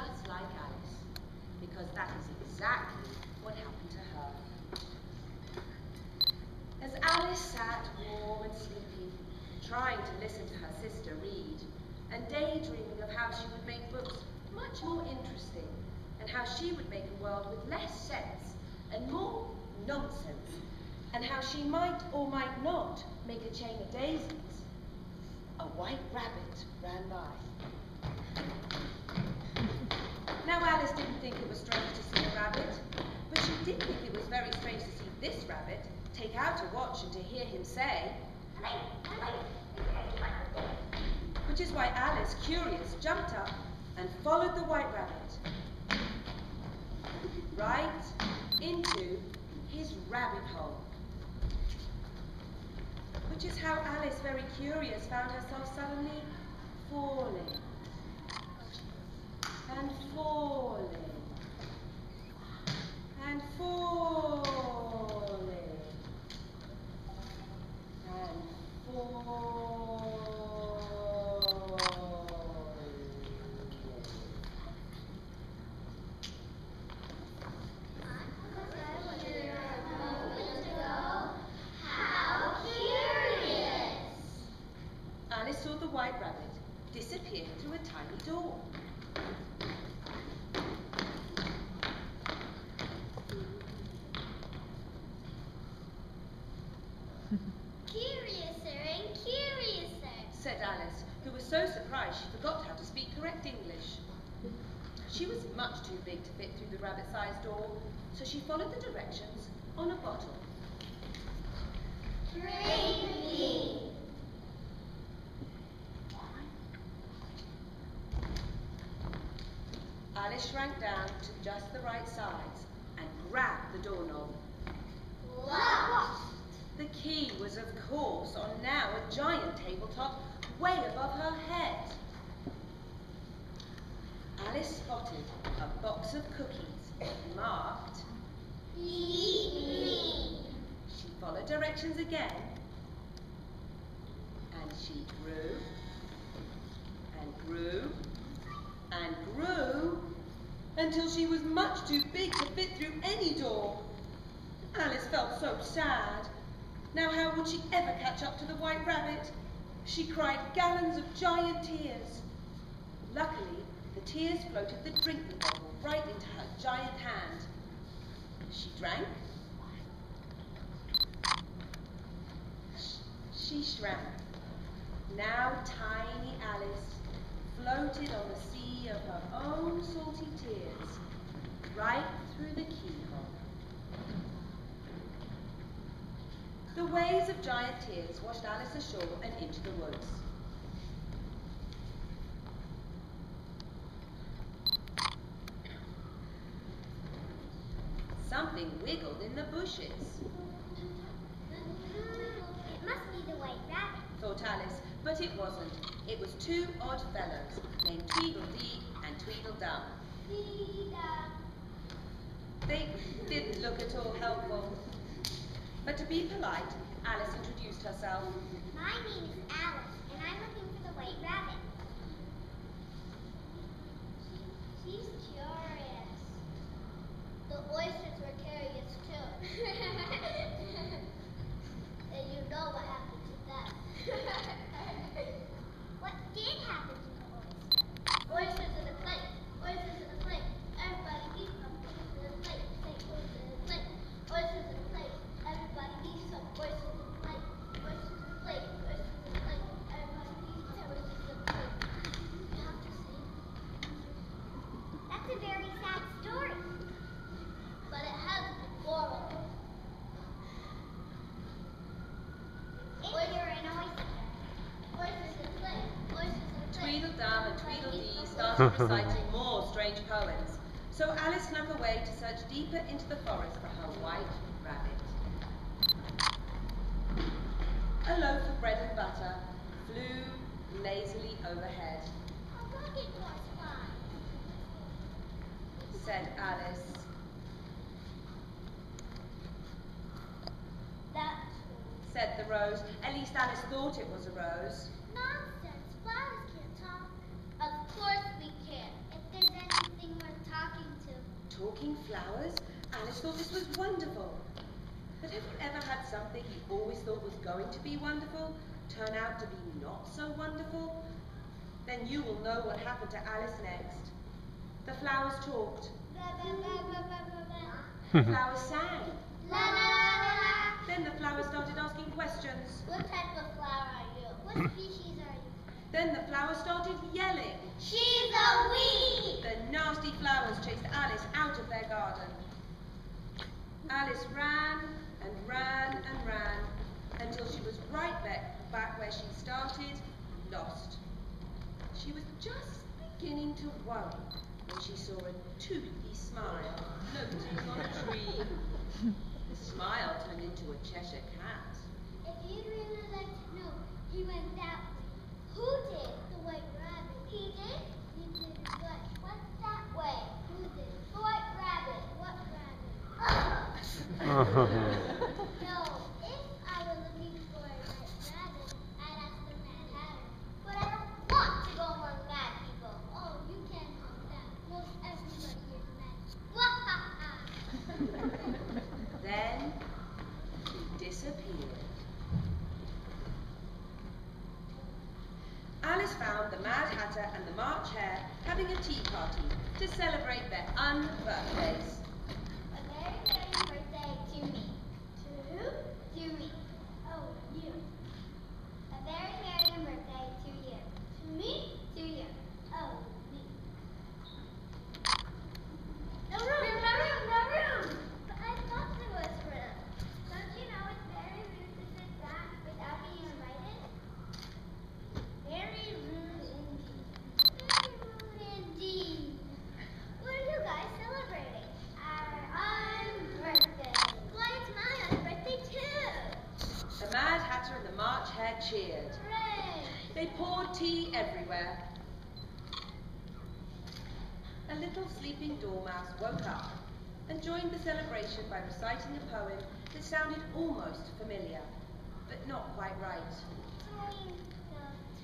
just like Alice, because that is exactly what happened to her. As Alice sat warm and sleepy, trying to listen to her sister read, and daydreaming of how she would make books much more interesting, and how she would make a world with less sense and more nonsense, and how she might or might not make a chain of daisies, a white rabbit ran by. Now Alice didn't think it was strange to see a rabbit, but she did think it was very strange to see this rabbit take out a watch and to hear him say, which is why Alice, curious, jumped up and followed the white rabbit right into his rabbit hole. Which is how Alice, very curious, found herself suddenly falling and falling and falling and falling. Alice saw the white rabbit disappear through a tiny door. Curiouser and curiouser, said Alice, who was so surprised she forgot how to speak correct English. She was much too big to fit through the rabbit-sized door, so she followed the directions on a bottle. Drink me. Alice shrank down to just the right size and grabbed the doorknob. Locked. The key was, of course, on now a giant tabletop way above her head. Alice spotted a box of cookies marked Eat me. She followed directions again, and she grew and grew and grew until she was much too big to fit through any door. Alice felt so sad. Now how would she ever catch up to the white rabbit? She cried gallons of giant tears. Luckily, the tears floated the drinking bottle right into her giant hand. She drank. She shrank. Now tiny Alice floated on the sea of her own salty tears, right through the keyhole. The waves of giant tears washed Alice ashore and into the woods. Something wiggled in the bushes, It must be the white rabbit. thought Alice, but it wasn't. It was two odd fellows named Tweedledee and Tweedledum. They didn't look at all helpful. But to be polite, Alice introduced herself. My name is Alice, and I'm looking for the white rabbit. She's curious. The oysters were curious too. And you know what happened to them. What did happen to the oysters? Oysters in a plate. Oysters in a plate. Everybody eat some oysters in a plate. Say oysters in a plate. Oysters in a plate. Everybody eat some oysters in a plate. Oysters in a plate. Oysters in a plate. Everybody eat some oysters in a plate. You have to sing. That's a very sad story. But it has a moral. If you're an oyster. Oysters in a plate. Oysters in a plate. Tweedledum and Tweedledee started reciting more strange poems, so Alice snuck away to search deeper into the forest for her white rabbit. A loaf of bread and butter flew lazily overhead, I'll go get more slime. said Alice. That's Said the rose. At least Alice thought it was a rose. nonsense. Flowers can't talk. Of course we can. If there's anything Alice thought this was wonderful. But have you ever had something you always thought was going to be wonderful turn out to be not so wonderful? Then you will know what happened to Alice next. The flowers talked. The flowers sang. La la la la la. Then the flowers started asking questions. What type of flower are you? What species are you? Then the flowers started yelling. She's a weed. The nasty flowers chased Alice out of their garden. Alice ran and ran and ran until she was right back where she started, lost. She was just beginning to worry when she saw a toothy smile floating on a tree. The smile turned into a Cheshire cat. If you'd really like to know, he went that way. Who did? The white rabbit. He did? He did what? What's that way? Who did? The white rabbit. What rabbit? No, if I were looking for a white rabbit, I'd ask the Mad Hatter. But I don't want to go among mad people. Oh, you can't help that. Most everybody here is mad. Wahaha! Then he disappeared. Alice found the Mad Hatter and the March Hare having a tea party to celebrate their unbirthdays. A very, very birthday to me. To who? To me. Oh, you. A very, very birthday to you. To me? To you. Oh, me. No room! No room! No room! But I thought there was room. Don't you know it's very rude to sit back without being invited? Very rude indeed. Very rude indeed. What are you guys celebrating? Our unbirthday. Why, it's my unbirthday too. The Mad Hatter and the March Hare cheered. Hooray! They poured tea everywhere. A little sleeping dormouse woke up and joined the celebration by reciting a poem that sounded almost familiar, but not quite right. Twinkle,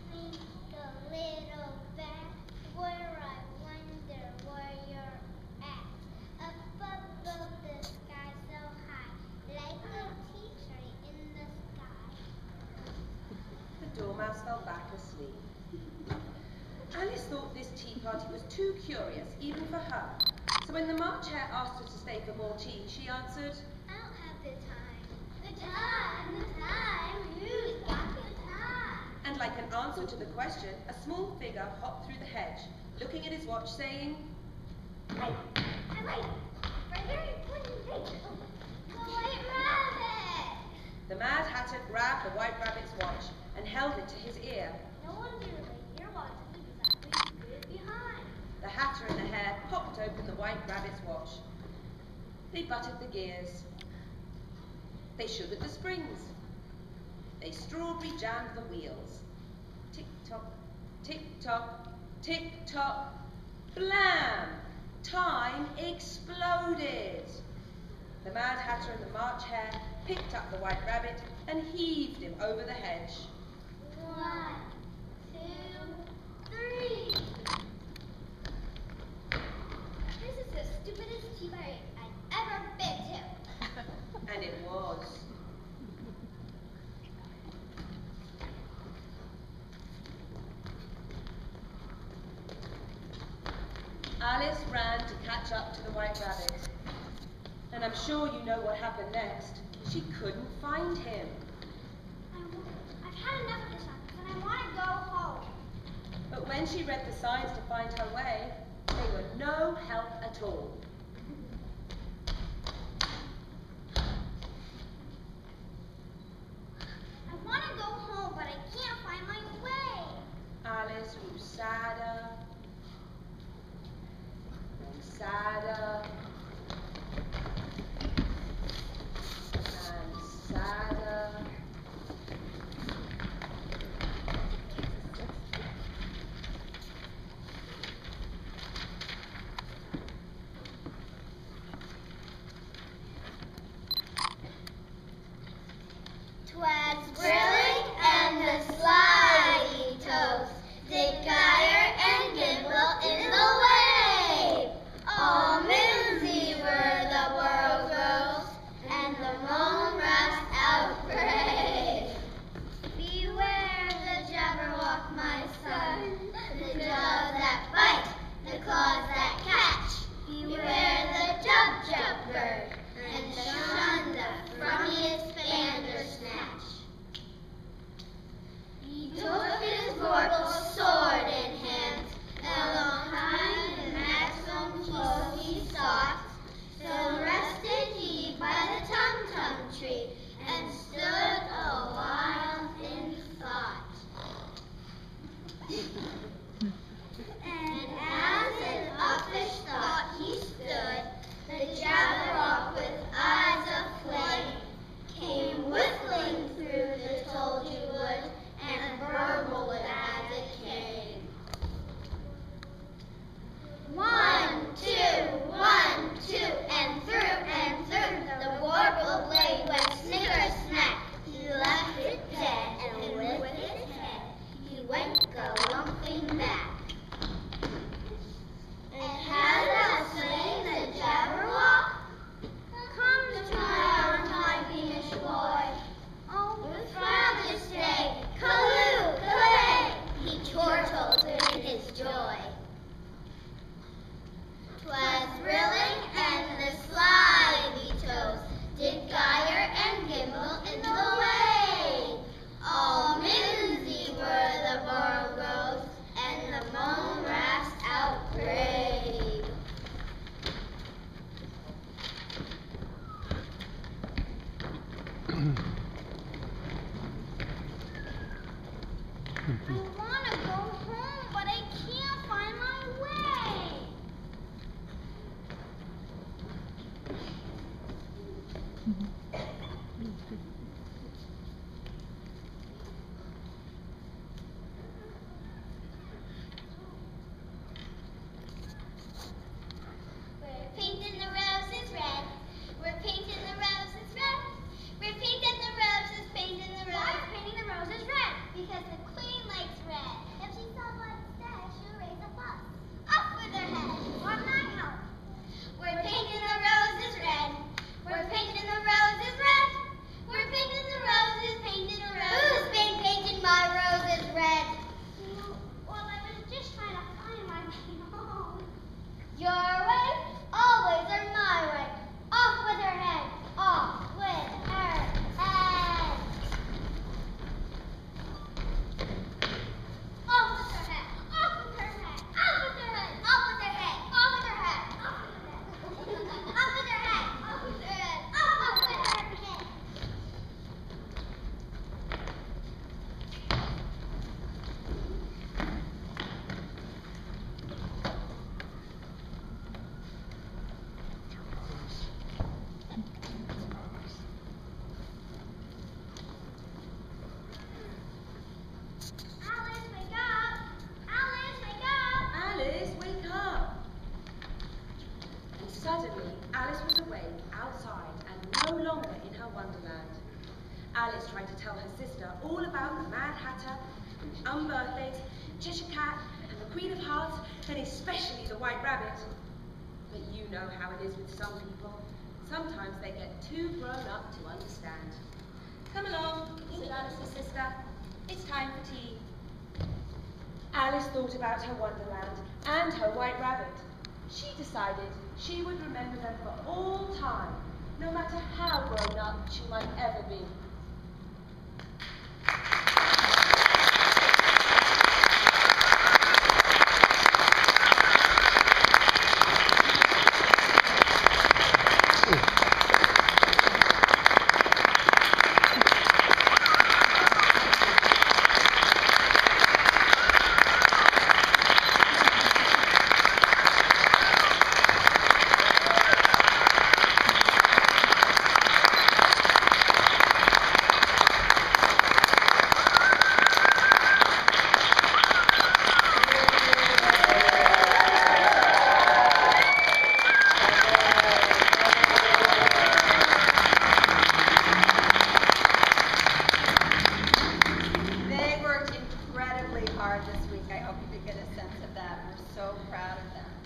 twinkle, little bat, where I wonder where you're at. Up above the sky so high, like a tea tree in the sky. The dormouse fell back asleep. Alice thought this tea party was too curious, even for her. So when the March Hare asked her to stay for more tea, she answered, I don't have the time. The time, the time, who's got the time? and like an answer to the question, a small figure hopped through the hedge, looking at his watch, saying, Wait, I'm late. For a very important thing. The white rabbit! The Mad Hatter grabbed the White Rabbit's watch and held it to his ear. No wonder you're late. Your watch is exactly good behind. The Hatter and the Hare popped open the White Rabbit's watch. They buttered the gears. They sugared the springs. They strawberry jammed the wheels. Tick-tock, tick-tock, tick-tock, blam! Time exploded. The Mad Hatter and the March Hare picked up the White Rabbit and heaved him over the hedge. 1, 2, 3. This is the stupidest tea party I've ever been to. And it was. Alice ran to catch up to the White Rabbit. And I'm sure you know what happened next. She couldn't find him. I've had enough of this one, and I want to go home. But when she read the signs to find her way, they were no help at all. I want to go home, but I can't find my way. Alice grew sadder and sadder and sadder. Alice tried to tell her sister all about the Mad Hatter, unbirthdays, Cheshire Cat, and the Queen of Hearts, and especially the White Rabbit. But you know how it is with some people. Sometimes they get too grown up to understand. Come along, said Alice's sister. It's time for tea. Alice thought about her Wonderland and her White Rabbit. She decided she would remember them for all time, no matter how grown up she might ever be. Hard this week. I hope you could get a sense of that. We're so proud of them.